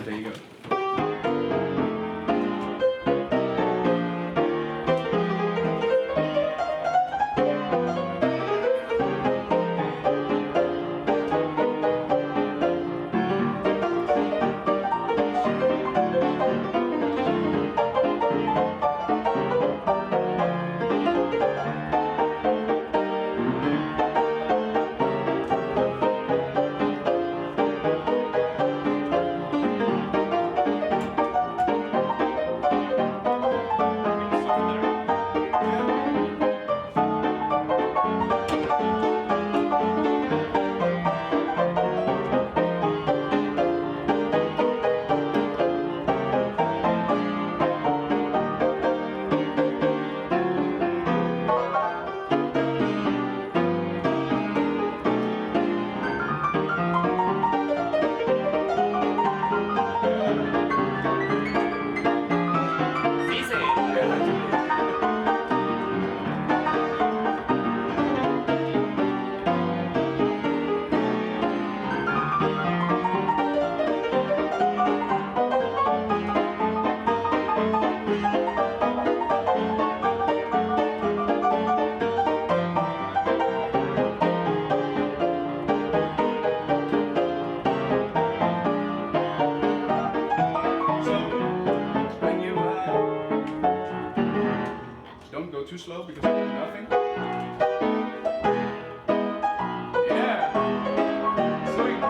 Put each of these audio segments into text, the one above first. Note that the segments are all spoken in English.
there you go. Don't go too slow because I do nothing. Yeah. Swing.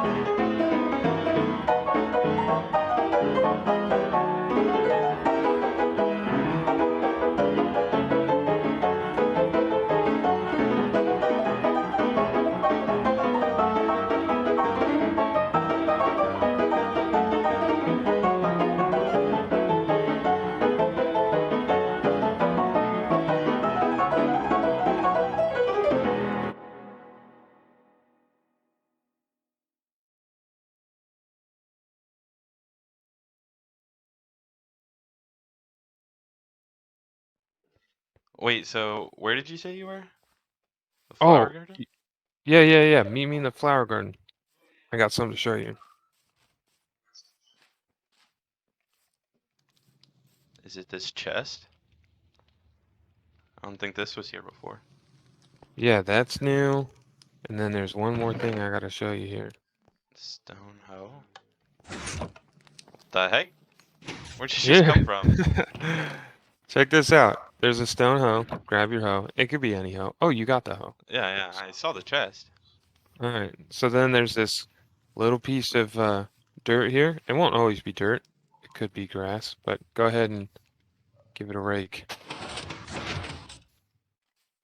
Wait, so where did you say you were? The flower Oh, garden? yeah. Meet me in the flower garden. I got something to show you. Is it this chest? I don't think this was here before. Yeah, that's new. And then there's one more thing I gotta show you here. Stone hoe. What the heck? Where'd you just Yeah. come from? Check this out. There's a stone hoe. Grab your hoe. It could be any hoe. Oh, you got the hoe. Yeah, I saw the chest. All right. So then there's this little piece of dirt here. It won't always be dirt. It could be grass, but go ahead and give it a rake.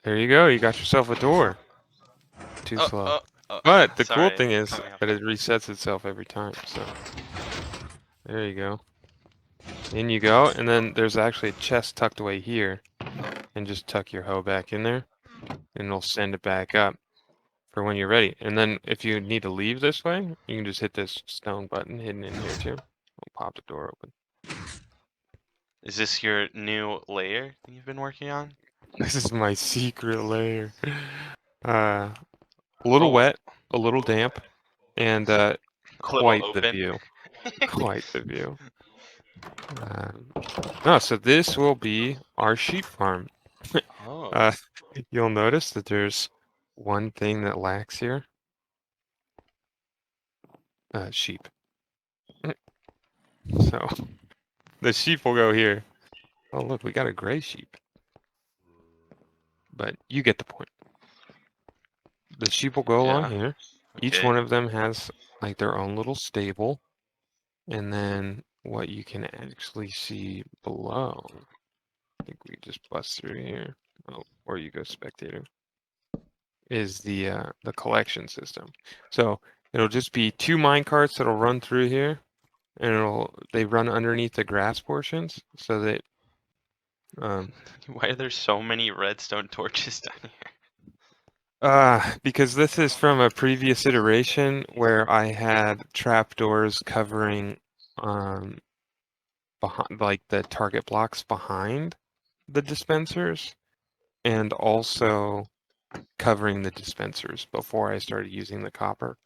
There you go. You got yourself a door. Too slow. But the cool Sorry, thing it is caught me off that it guard. resets itself every time. So there you go. In you go. And then there's actually a chest tucked away here. And just tuck your hoe back in there. And it'll send it back up for when you're ready. And then if you need to leave this way, you can just hit this stone button hidden in here too. It'll pop the door open. Is this your new layer that you've been working on? This is my secret lair. A little Oh, wet, a little damp, and a little quite the open. view. Quite the view. No, so this will be our sheep farm. Oh, Uh, you'll notice that there's one thing that lacks here. Sheep. So the sheep will go here. Oh, look, we got a gray sheep. But you get the point. The sheep will go along yeah. here. Each Okay. one of them has like their own little stable. And then what you can actually see below, I think we just bust through here. Oh, or you go spectator, is the collection system. So it'll just be two mine carts that'll run through here, and they run underneath the grass portions so that Why are there so many redstone torches down here? because this is from a previous iteration where I had trapdoors covering behind, like the target blocks behind the dispensers, and also covering the dispensers before I started using the copper.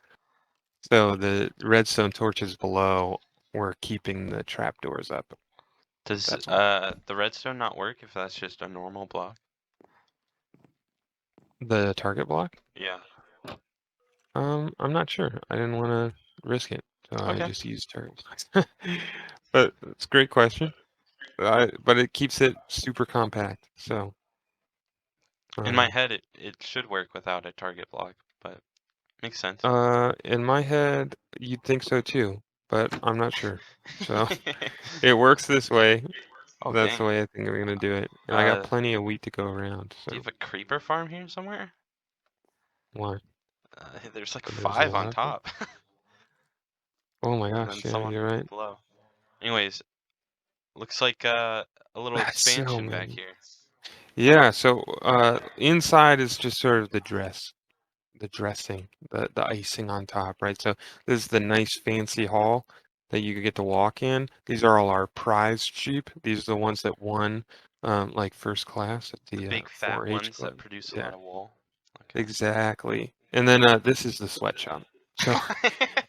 So the redstone torches below we're keeping the trapdoors up. Does That's all. the redstone not work if that's just a normal block? The target block? Yeah. I'm not sure. I didn't want to risk it, so I Okay. just used target blocks. But it's a great question. But it keeps it super compact. So In my um, head, it should work without a target block, but makes sense. in my head, you'd think so too, but I'm not sure. So it works this way. Oh That's the dang. way I think we're gonna do it. And I got Uh, plenty of wheat to go around. do you So have a creeper farm here somewhere? why? There's like There's a 5 on lot of them. top, Oh my and then gosh, yeah, some you're right. below. Anyways, looks like a little That's so expansion back many. here. Yeah, so inside is just sort of the dressing, the icing on top, right? So this is the nice fancy hall that you get to walk in. These are all our prized sheep. These are the ones that won like first class at The the big fat 4-H ones that club. produce a Yeah, lot of wool. Okay. exactly. And then this is the sweatshop. So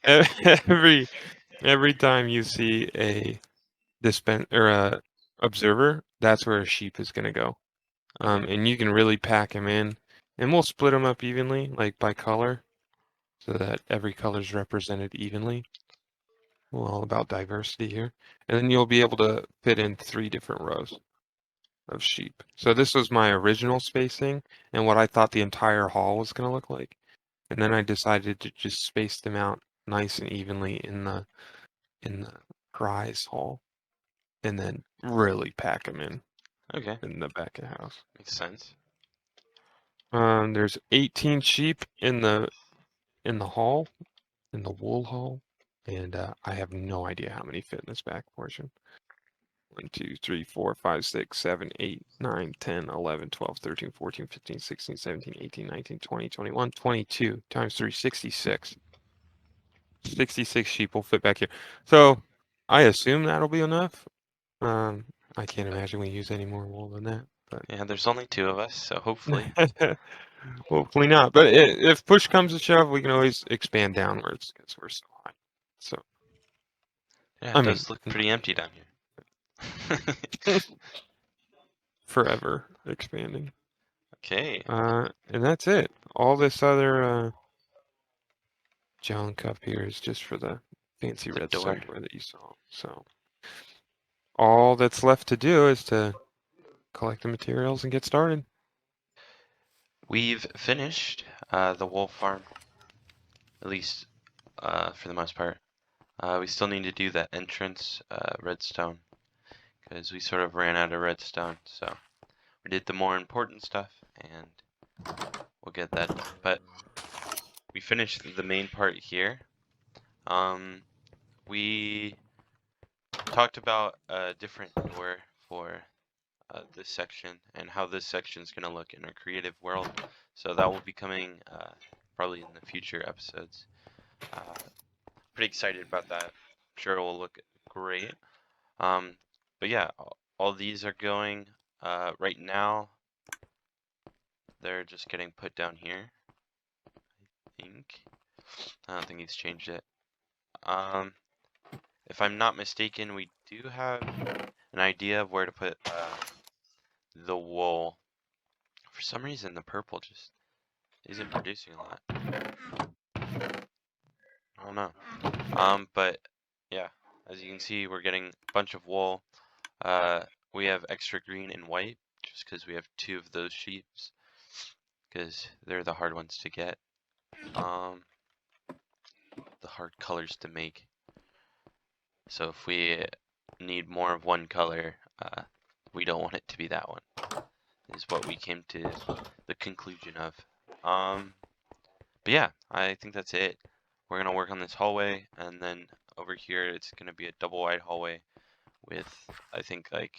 every every time you see a a observer, that's where a sheep is gonna go. Okay. And you can really pack them in, and we'll split them up evenly, like by color, so that every color is represented evenly. We're all about diversity here. And then you'll be able to fit in 3 different rows of sheep. So this was my original spacing and what I thought the entire hall was going to look like. And then I decided to just space them out nice and evenly in the prize hall, and then really pack them Okay. in the back of the house. Makes sense. There's 18 sheep in the hall, in the wool hall, and I have no idea how many fit in this back portion. 1, 2, 3, 4, 5, 6, 7, 8, 9, 10, 11, 12, 13, 14, 15, 16, 17, 18, 19, 20, 21, 22 times 3, 66. 66 sheep will fit back here. So I assume that'll be enough. I can't imagine we use any more wool than that, Yeah, there's only 2 of us, so hopefully. but hopefully not. But if push comes to shove, we can always expand downwards because we're so high. So Yeah, I it mean, does look pretty empty down here. forever expanding. Okay. And that's it. All this other junk up here is just for the fancy The redstone door. door that you saw. So all that's left to do is to collect the materials and get started. We've finished the wool farm, at least for the most part. We still need to do that entrance redstone because we sort of ran out of redstone. So we did the more important stuff and we'll get that done. But we finished the main part here. We talked about a different door for this section and how this section is going to look in our creative world. So that will be coming probably in the future episodes. Pretty excited about that. I'm sure it will look great. But yeah, all these are going right now. They're just getting put down here. I don't think he's changed it. If I'm not mistaken, we do have an idea of where to put the wool. For some reason, the purple just isn't producing a lot. I don't know. But yeah, as you can see, we're getting a bunch of wool. We have extra green and white just because we have 2 of those sheeps because they're the hard ones to get. The hard colors to make. So if we need more of one color, we don't want it to be that one. Is what we came to the conclusion of. But yeah, I think that's it. We're gonna work on this hallway, and then over here it's gonna be a double wide hallway with I think like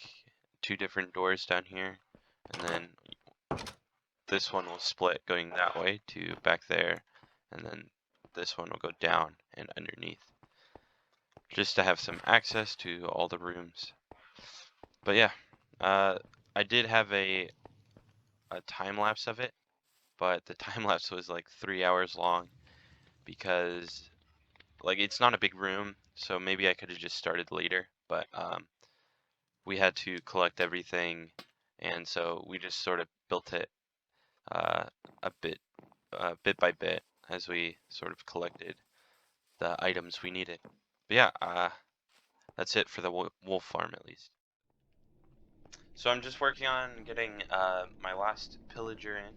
2 different doors down here, and then this one will split going that way to back there, and then this one will go down and underneath, just to have some access to all the rooms. But yeah, I did have a time lapse of it, but the time lapse was like 3 hours long because like it's not a big room, so maybe I could have just started later, but we had to collect everything, and so we just sort of built it uh, a bit by bit as we sort of collected the items we needed. But yeah, that's it for the wolf farm at least. So I'm just working on getting my last pillager in.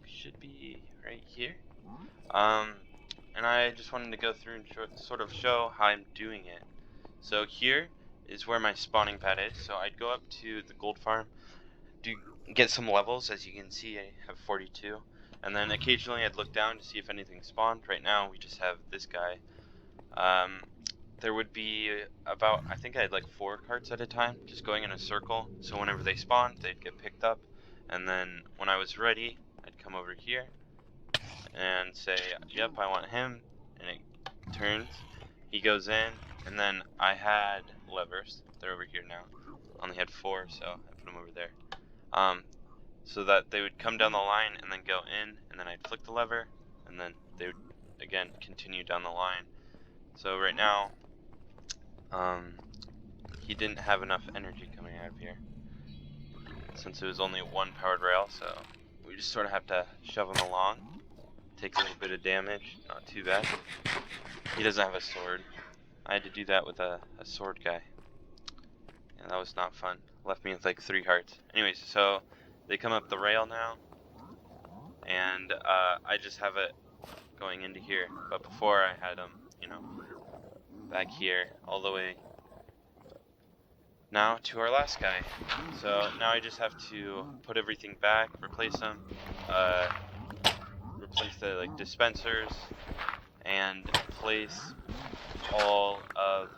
He should be right here. And I just wanted to go through and sort of show how I'm doing it. So here is where my spawning pad is. So I'd go up to the gold farm, get some levels. As you can see, I have 42. And then occasionally I'd look down to see if anything spawned. Right now we just have this guy. There would be about, I think I had like 4 carts at a time, just going in a circle. So whenever they spawned, they'd get picked up. And then when I was ready, I'd come over here and say, yep, I want him. And it turns, he goes in, and then I had levers. They're over here now. I only had 4, so I put them over there. So that they would come down the line and then go in, and then I'd flick the lever, and then they would again continue down the line. So right now, he didn't have enough energy coming out of here, since it was only 1 powered rail, so we just sort of have to shove him along. Takes a little bit of damage, not too bad. He doesn't have a sword. I had to do that with a sword guy. Yeah, that was not fun. Left me with like 3 hearts. Anyways, so they come up the rail now, and I just have it going into here. But before I had them, you know, back here, all the way now to our last guy. So now I just have to put everything back, replace them, replace the like dispensers, and place all of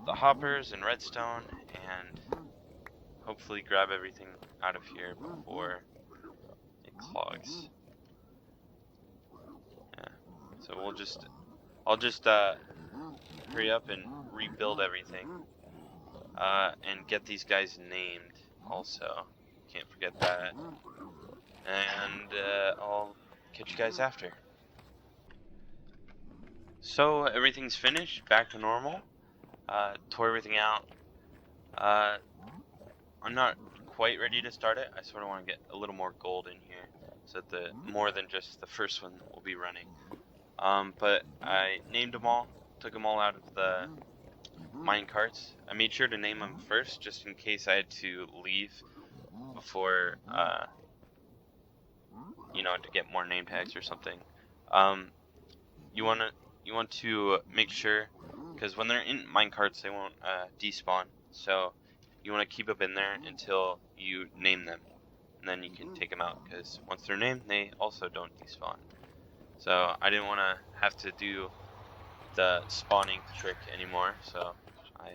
the hoppers and redstone, and hopefully grab everything out of here before it clogs. Yeah. So I'll just hurry up and rebuild everything. And get these guys named also. Can't forget that. And I'll catch you guys after. So everything's finished, back to normal. Tore everything out. I'm not quite ready to start it. I sort of want to get a little more gold in here, so that more than just the first one will be running. But I named them all, took them all out of the mine carts. I made sure to name them first, just in case I had to leave before, you know, to get more name tags or something. You want to make sure, because when they're in mine carts, they won't despawn. So you want to keep them in there until you name them, and then you can take them out. Because once they're named, they also don't despawn. So I didn't want to have to do the spawning trick anymore, so I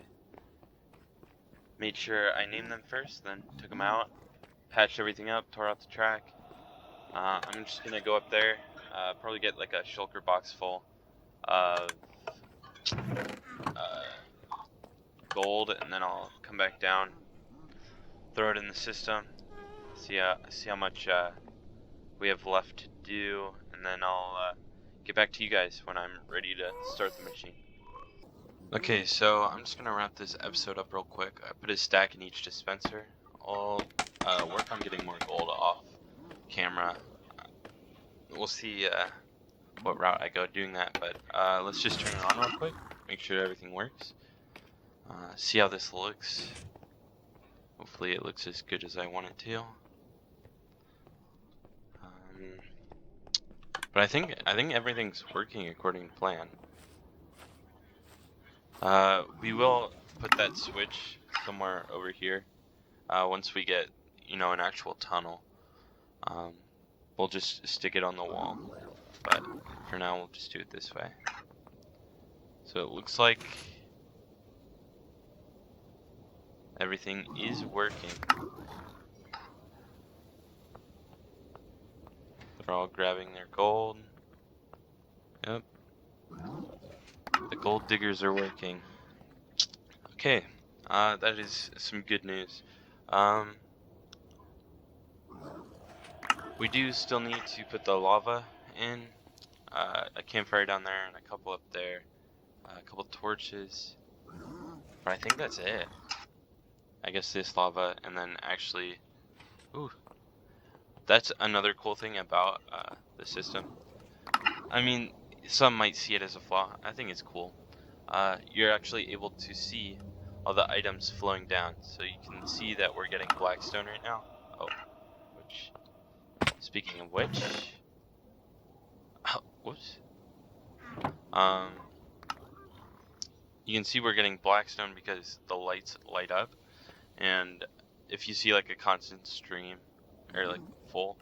made sure I named them first, then took them out, patched everything up, tore out the track. I'm just gonna go up there, probably get like a shulker box full of gold, and then I'll come back down, throw it in the system, see how much we have left to do, and then I'll get back to you guys when I'm ready to start the machine. Okay, so I'm just gonna wrap this episode up real quick. I put a stack in each dispenser. I'll work on getting more gold off camera. We'll see what route I go doing that, but let's just turn it on real quick, make sure everything works. See how this looks. Hopefully it looks as good as I want it to. But I think everything's working according to plan. We will put that switch somewhere over here. Once we get, you know, an actual tunnel, we'll just stick it on the wall. But for now, we'll just do it this way. So it looks like everything is working. They're all grabbing their gold. Yep. The gold diggers are working. Okay, that is some good news. We do still need to put the lava in. a campfire down there and a couple up there, a couple torches. But I think that's it. I guess this lava, and then actually, ooh, that's another cool thing about the system. I mean, some might see it as a flaw. I think it's cool. You're actually able to see all the items flowing down, so you can see that we're getting blackstone right now. Oh, which, speaking of which, oh, whoops. You can see we're getting blackstone because the lights light up, and if you see like a constant stream or like full,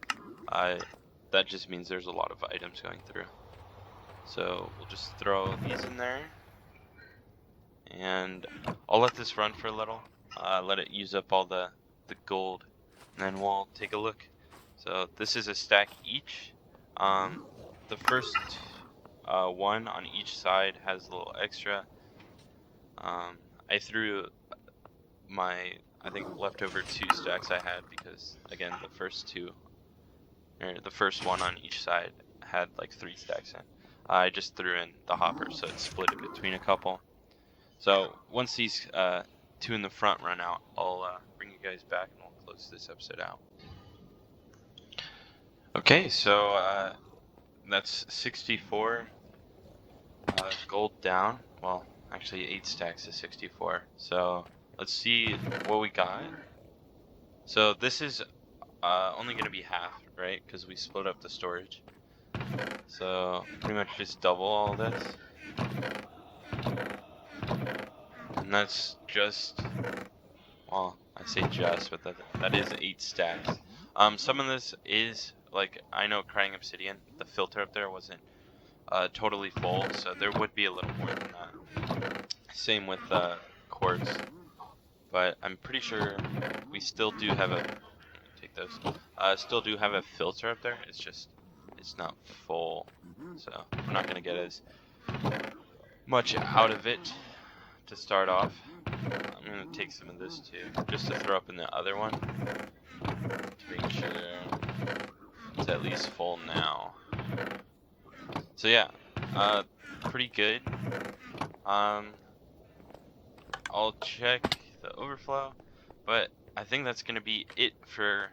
that just means there's a lot of items going through. So we'll just throw these in there, and I'll let this run for a little, let it use up all the gold, and then we'll take a look. So this is a stack each. The first one on each side has a little extra. I threw my, I think, leftover 2 stacks I had because, again, the first one on each side had like 3 stacks in. I just threw in the hopper, so it split it between a couple. So once these 2 in the front run out, I'll bring you guys back and we'll close this episode out. Okay, so that's 64 gold down. Well, actually 8 stacks is 64. So let's see what we got. So this is only going to be half, right? Because we split up the storage. So pretty much just double all this. And that's just, well, I say just, but that is 8 stacks. Some of this is, like, I know crying obsidian, the filter up there wasn't totally full, so there would be a little more than that. Same with quartz, but I'm pretty sure we still do have a, take those, still do have a filter up there. It's just, it's not full, so we're not gonna get as much out of it to start off. I'm gonna take some of this too, just to throw up in the other one, to make sure it's at least full now. So yeah, pretty good. I'll check the overflow, but I think that's gonna be it for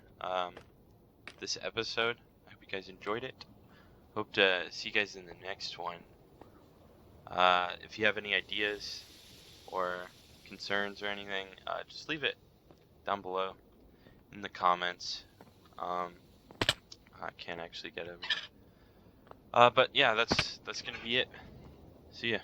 this episode. I hope you guys enjoyed it. Hope to see you guys in the next one. If you have any ideas or concerns or anything, just leave it down below in the comments. I can't actually get over. But yeah, that's gonna be it. See ya.